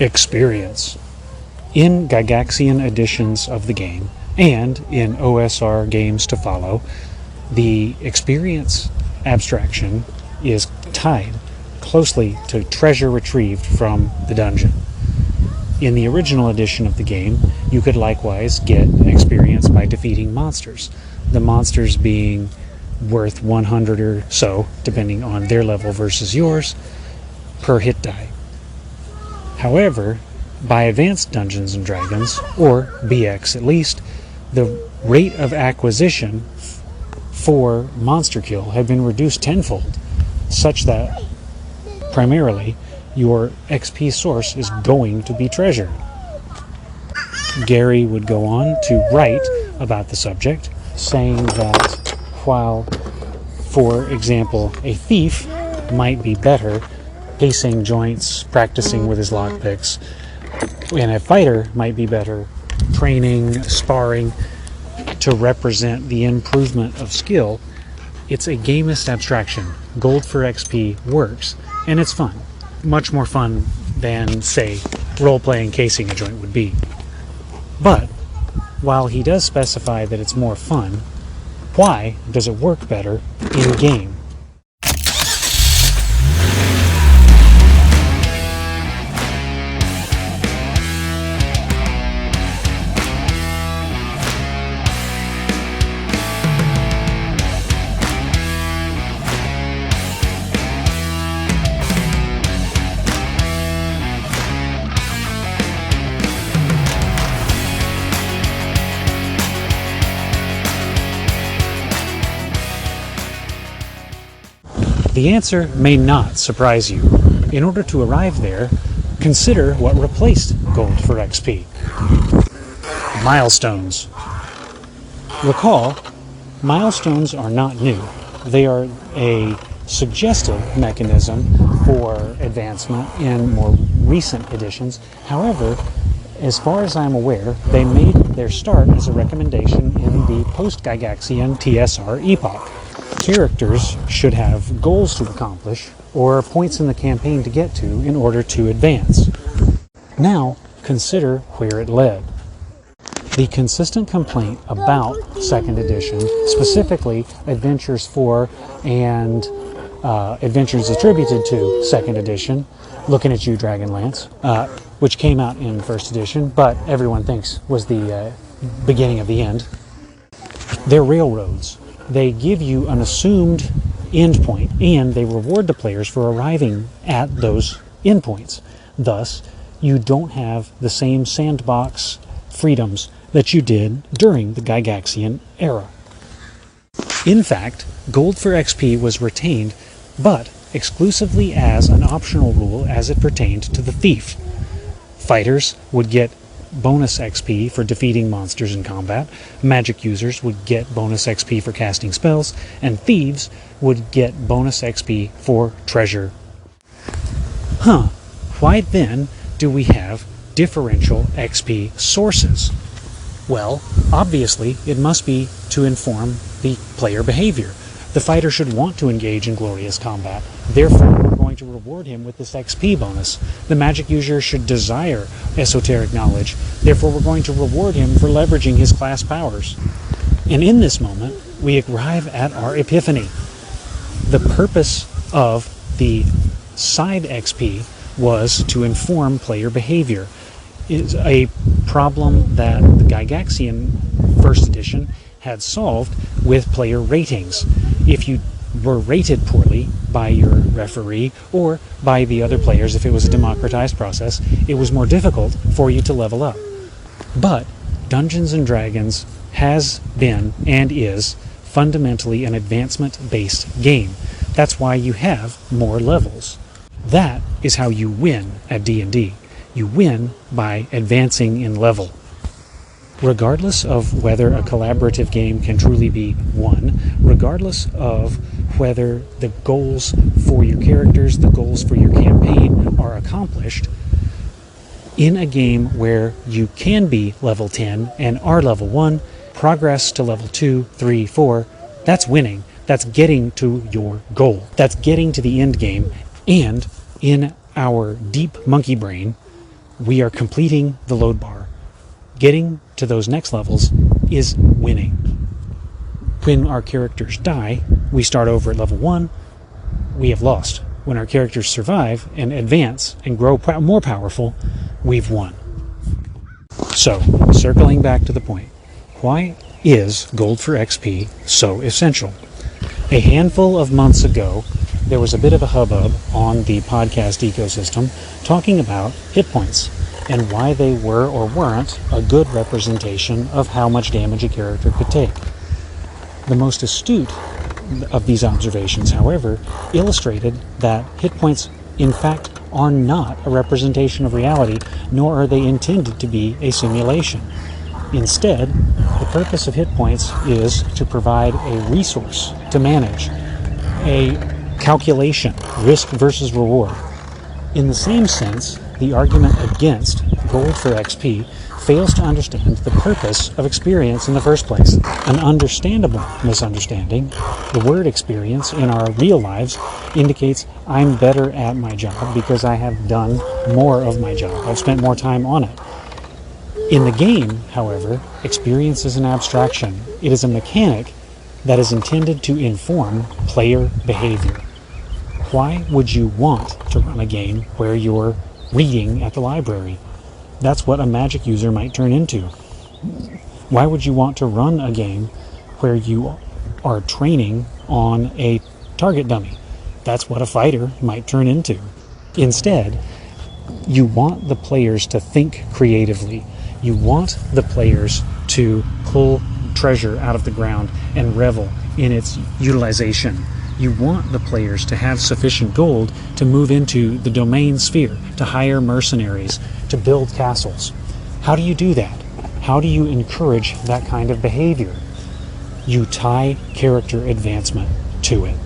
experience. In Gygaxian editions of the game, and in OSR games to follow, the experience abstraction is tied closely to treasure retrieved from the dungeon. In the original edition of the game, you could likewise get experience by defeating monsters, the monsters being worth 100 or so, depending on their level versus yours, per hit die. However, by Advanced Dungeons & Dragons, or BX at least, the rate of acquisition for monster kill had been reduced tenfold, such that primarily your XP source is going to be treasure. Gary would go on to write about the subject, saying that while, for example, a thief might be better pacing joints, practicing with his lockpicks, and a fighter might be better training, sparring to represent the improvement of skill, it's a gamist abstraction. Gold for XP works, and it's fun. Much more fun than, say, role-playing casing a joint would be. But, while he does specify that it's more fun, why does it work better in-game? The answer may not surprise you. In order to arrive there, consider what replaced gold for XP. Milestones. Recall, milestones are not new. They are a suggestive mechanism for advancement in more recent editions. However, as far as I'm aware, they made their start as a recommendation in the post-Gygaxian TSR epoch. Characters should have goals to accomplish or points in the campaign to get to in order to advance. Now, consider where it led. The consistent complaint about 2nd edition, specifically Adventures 4 and Adventures attributed to 2nd edition, looking at you, Dragonlance, which came out in 1st edition, but everyone thinks was the beginning of the end. They're railroads. They give you an assumed endpoint, and they reward the players for arriving at those endpoints. Thus, you don't have the same sandbox freedoms that you did during the Gygaxian era. In fact, gold for XP was retained, but exclusively as an optional rule as it pertained to the thief. Fighters would get bonus XP for defeating monsters in combat, magic users would get bonus XP for casting spells, and thieves would get bonus XP for treasure. Why then do we have differential XP sources? Well, obviously, it must be to inform the player behavior. The fighter should want to engage in glorious combat. Therefore, we're going to reward him with this XP bonus. The magic user should desire esoteric knowledge. Therefore, we're going to reward him for leveraging his class powers. And in this moment, we arrive at our epiphany. The purpose of the side XP was to inform player behavior. It's a problem that the Gygaxian 1st edition had solved with player ratings. If you were rated poorly by your referee or by the other players, if it was a democratized process, it was more difficult for you to level up. But Dungeons & Dragons has been and is fundamentally an advancement-based game. That's why you have more levels. That is how you win at D&D. You win by advancing in level. Regardless of whether a collaborative game can truly be won, regardless of whether the goals for your characters, the goals for your campaign are accomplished, in a game where you can be level 10 and are level 1, progress to level 2, 3, 4, that's winning. That's getting to your goal. That's getting to the end game. And in our deep monkey brain, we are completing the load bar. Getting to those next levels is winning. When our characters die, we start over at level 1, we have lost. When our characters survive and advance and grow more powerful, we've won. So, circling back to the point, why is gold for XP so essential? A handful of months ago, there was a bit of a hubbub on the podcast ecosystem talking about hit points and why they were or weren't a good representation of how much damage a character could take. The most astute of these observations, however, illustrated that hit points, in fact, are not a representation of reality, nor are they intended to be a simulation. Instead, the purpose of hit points is to provide a resource to manage, a calculation, risk versus reward. In the same sense, the argument against gold for XP fails to understand the purpose of experience in the first place. An understandable misunderstanding, the word experience in our real lives indicates I'm better at my job because I have done more of my job. I've spent more time on it. In the game, however, experience is an abstraction. It is a mechanic that is intended to inform player behavior. Why would you want to run a game where you're reading at the library? That's what a magic user might turn into. Why would you want to run a game where you are training on a target dummy? That's what a fighter might turn into. Instead, you want the players to think creatively. You want the players to pull treasure out of the ground and revel in its utilization. You want the players to have sufficient gold to move into the domain sphere, to hire mercenaries, to build castles. How do you do that? How do you encourage that kind of behavior? You tie character advancement to it.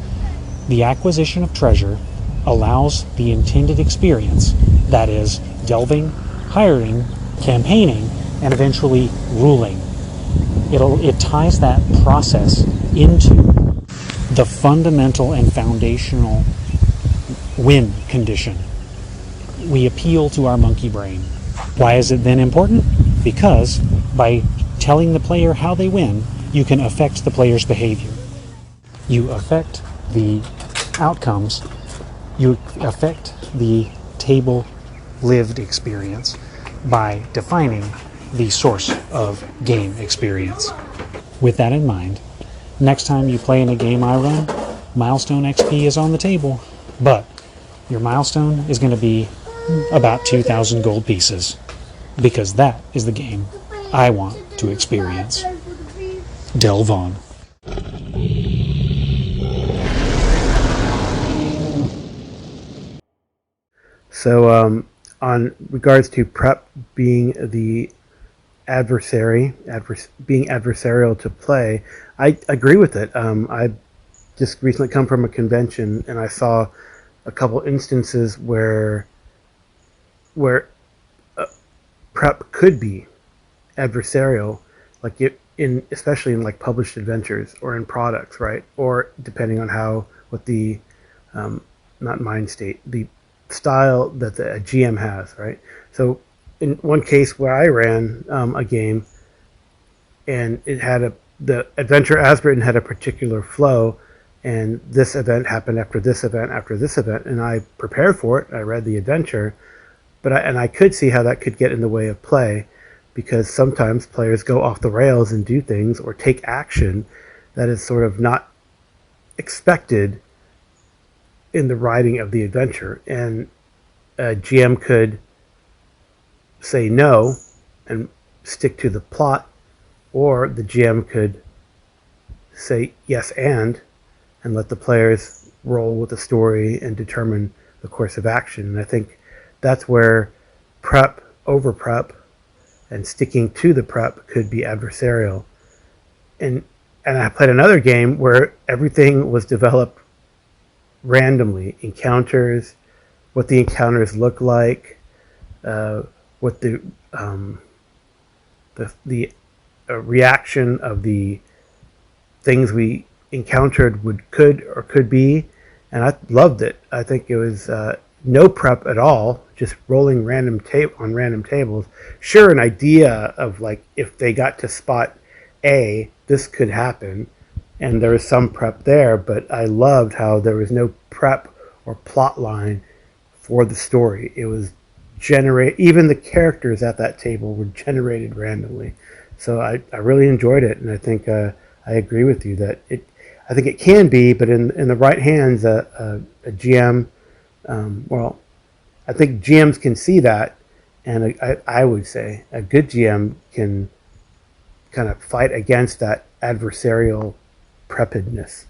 The acquisition of treasure allows the intended experience, that is, delving, hiring, campaigning, and eventually ruling. It ties that process into the fundamental and foundational win condition. We appeal to our monkey brain. Why is it then important? Because by telling the player how they win, you can affect the player's behavior. You affect the outcomes. You affect the table lived experience by defining the source of game experience. With that in mind, next time you play in a game I run, milestone XP is on the table, but your milestone is going to be about 2,000 gold pieces, because that is the game I want to experience. Delve on. So, on regards to prep being the being adversarial to play, I agree with it. I just recently come from a convention and I saw a couple instances where prep could be adversarial, like especially in like published adventures or in products, right? Or depending on what the not mind state, the style that the GM has, right? So in one case where I ran a game, and it had the adventure as written had a particular flow, and this event happened after this event after this event, and I prepared for it. I read the adventure, but I could see how that could get in the way of play, because sometimes players go off the rails and do things or take action that is sort of not expected in the writing of the adventure, and a GM could say no and stick to the plot, or the GM could say yes and let the players roll with the story and determine the course of action. And I think that's where prep over prep and sticking to the prep could be adversarial. And I played another game where everything was developed randomly. Encounters, what the encounters look like, what the reaction of the things we encountered could be, and I loved it. I think it was no prep at all, just rolling random tape on random tables. Sure, an idea of like if they got to spot A, this could happen, and there was some prep there, but I loved how there was no prep or plot line for the story. It was even the characters at that table were generated randomly. So I really enjoyed it, and I think I agree with you that I think it can be, but in the right hands, a GM, well, I think GMs can see that, and I would say a good GM can kind of fight against that adversarial preparedness.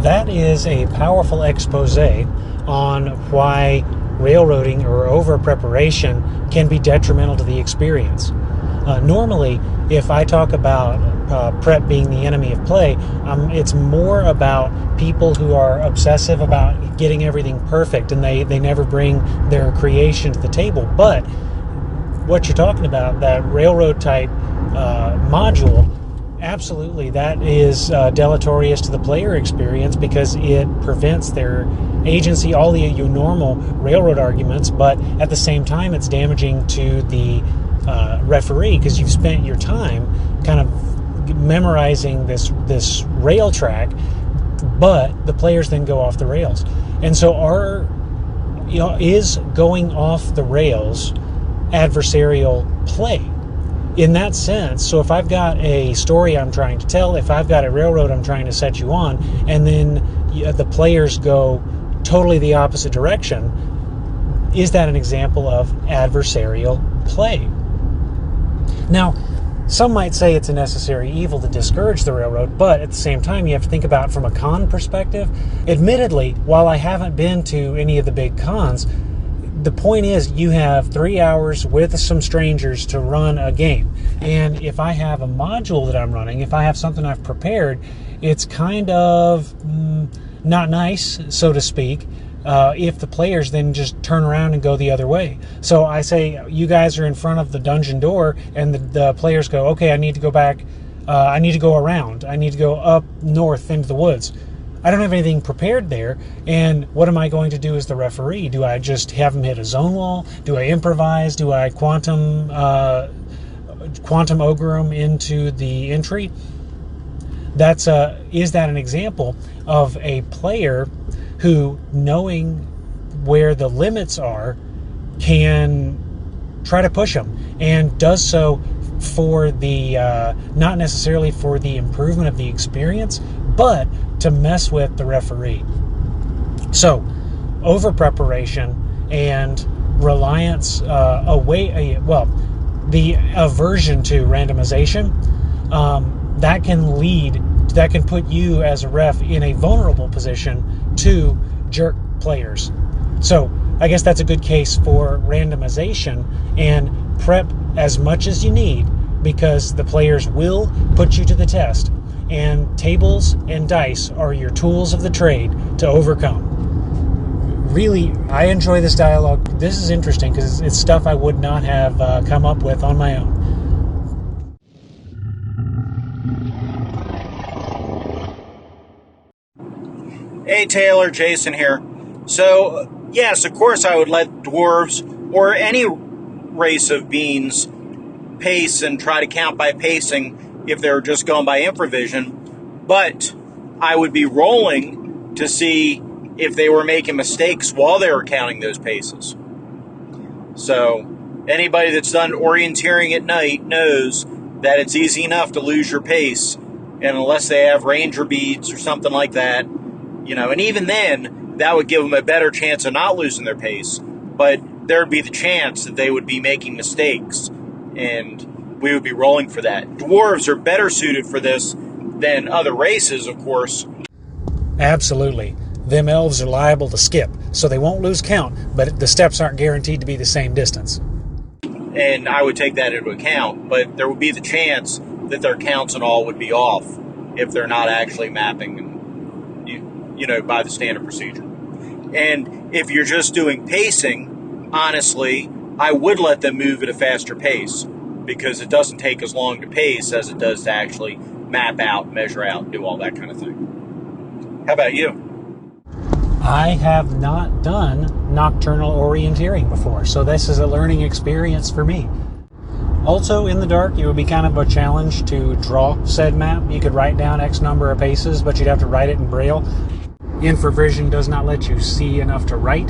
That is a powerful expose on why railroading or over preparation can be detrimental to the experience. Normally, if I talk about prep being the enemy of play, it's more about people who are obsessive about getting everything perfect, and they never bring their creation to the table. But what you're talking about, that railroad type module, absolutely, that is deleterious to the player experience because it prevents their agency, all the normal railroad arguments, but at the same time it's damaging to the referee because you've spent your time kind of memorizing this rail track, but the players then go off the rails. And so is going off the rails adversarial play in that sense? So if I've got a story I'm trying to tell, if I've got a railroad I'm trying to set you on, and then the players go totally the opposite direction, is that an example of adversarial play? Now, some might say it's a necessary evil to discourage the railroad, but at the same time, you have to think about it from a con perspective. Admittedly, while I haven't been to any of the big cons, the point is you have 3 hours with some strangers to run a game. And if I have a module that I'm running, if I have something I've prepared, it's kind of not nice, so to speak, if the players then just turn around and go the other way. So I say, you guys are in front of the dungeon door, and the players go, okay, I need to go back, I need to go around, I need to go up north into the woods. I don't have anything prepared there, and what am I going to do as the referee? Do I just have them hit a zone wall? Do I improvise? Do I quantum ogre them into the entry? Is that an example of a player who, knowing where the limits are, can try to push them, and does so for the not necessarily for the improvement of the experience, but to mess with the referee? So, over preparation and reliance the aversion to randomization, that can put you as a ref in a vulnerable position to jerk players. So I guess that's a good case for randomization and prep as much as you need, because the players will put you to the test, and tables and dice are your tools of the trade to overcome. Really, I enjoy this dialogue. This is interesting because it's stuff I would not have come up with on my own. Hey Taylor, Jason here. So, yes, of course I would let dwarves or any race of beings pace and try to count by pacing if they were just going by improvision, but I would be rolling to see if they were making mistakes while they were counting those paces. So, anybody that's done orienteering at night knows that it's easy enough to lose your pace, and unless they have ranger beads or something like that, and even then, that would give them a better chance of not losing their pace, but there would be the chance that they would be making mistakes, and we would be rolling for that. Dwarves are better suited for this than other races, of course. Absolutely. Them elves are liable to skip, so they won't lose count, but the steps aren't guaranteed to be the same distance. And I would take that into account, but there would be the chance that their counts and all would be off if they're not actually mapping by the standard procedure. And if you're just doing pacing, honestly, I would let them move at a faster pace, because it doesn't take as long to pace as it does to actually map out, measure out, do all that kind of thing. How about you? I have not done nocturnal orienteering before, so this is a learning experience for me. Also, in the dark, it would be kind of a challenge to draw said map. You could write down X number of paces, but you'd have to write it in Braille. Infravision does not let you see enough to write.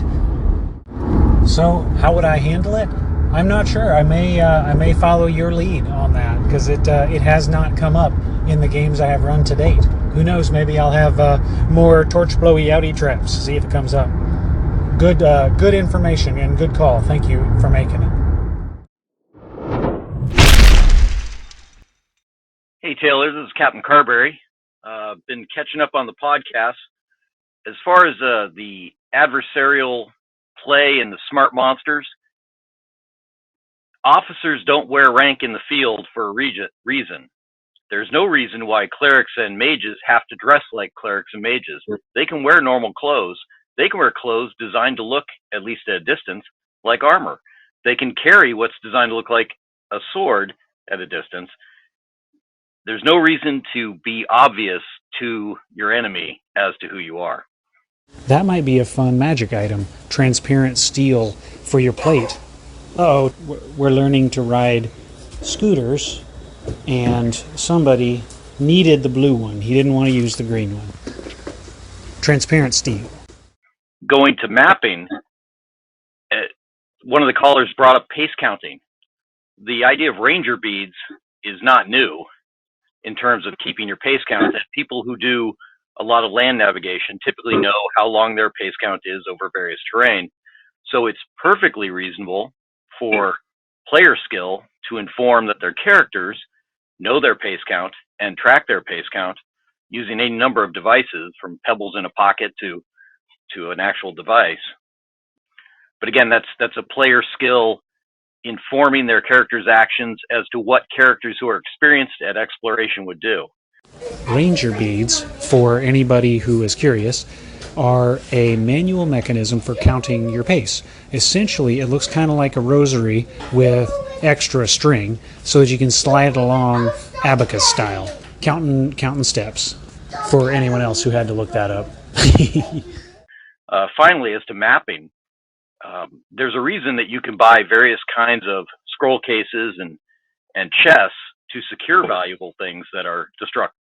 So, how would I handle it? I'm not sure. I may follow your lead on that, because it has not come up in the games I have run to date. Who knows? Maybe I'll have more torch blowy outie traps. See if it comes up. Good information and good call. Thank you for making it. Hey Taylor, this is CapnCarberry. Been catching up on the podcast. As far as the adversarial play and the smart monsters, officers don't wear rank in the field for a reason. There's no reason why clerics and mages have to dress like clerics and mages. They can wear normal clothes. They can wear clothes designed to look, at least at a distance, like armor. They can carry what's designed to look like a sword at a distance. There's no reason to be obvious to your enemy as to who you are. That might be a fun magic item. Transparent steel for your plate. Uh-oh, we're learning to ride scooters, and somebody needed the blue one. He didn't want to use the green one. Transparent steel. Going to mapping, one of the callers brought up pace counting. The idea of ranger beads is not new in terms of keeping your pace count. And people who do a lot of land navigation typically know how long their pace count is over various terrain. So it's perfectly reasonable for player skill to inform that their characters know their pace count and track their pace count using any number of devices, from pebbles in a pocket to an actual device. But again, that's a player skill informing their characters' actions as to what characters who are experienced at exploration would do. Ranger beads, for anybody who is curious, are a manual mechanism for counting your pace. Essentially, it looks kind of like a rosary with extra string so that you can slide it along abacus style, counting steps, for anyone else who had to look that up. Finally, as to mapping, there's a reason that you can buy various kinds of scroll cases and chests to secure valuable things that are destructible.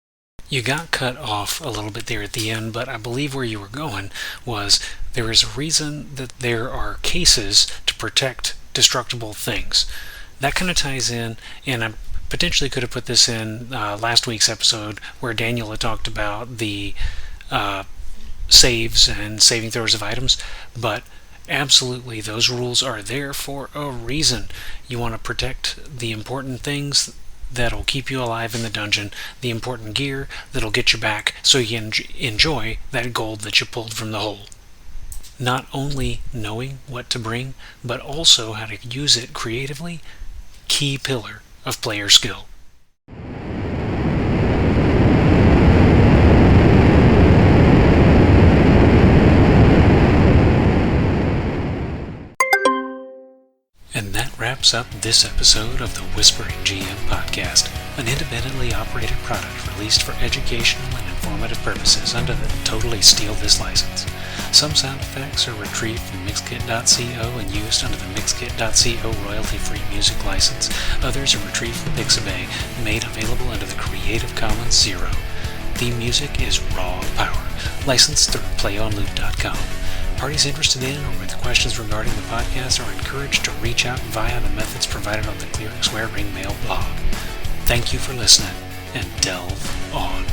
You got cut off a little bit there at the end, but I believe where you were going was there is a reason that there are cases to protect destructible things. That kind of ties in, and I potentially could have put this in last week's episode where Daniel had talked about the saves and saving throws of items, but absolutely those rules are there for a reason. You want to protect the important things that'll keep you alive in the dungeon, the important gear that'll get you back so you can enjoy that gold that you pulled from the hole. Not only knowing what to bring, but also how to use it creatively, key pillar of player skill. And that wraps up this episode of the Whispering GM podcast, an independently operated product released for educational and informative purposes under the Totally Steal This license. Some sound effects are retrieved from Mixkit.co and used under the Mixkit.co royalty-free music license. Others are retrieved from Pixabay, made available under the Creative Commons 0. Theme music is Raw Power, licensed through PlayOnLoot.com. Parties interested in or with questions regarding the podcast are encouraged to reach out via the methods provided on the Clearing Square Ring Mail blog. Thank you for listening, and delve on.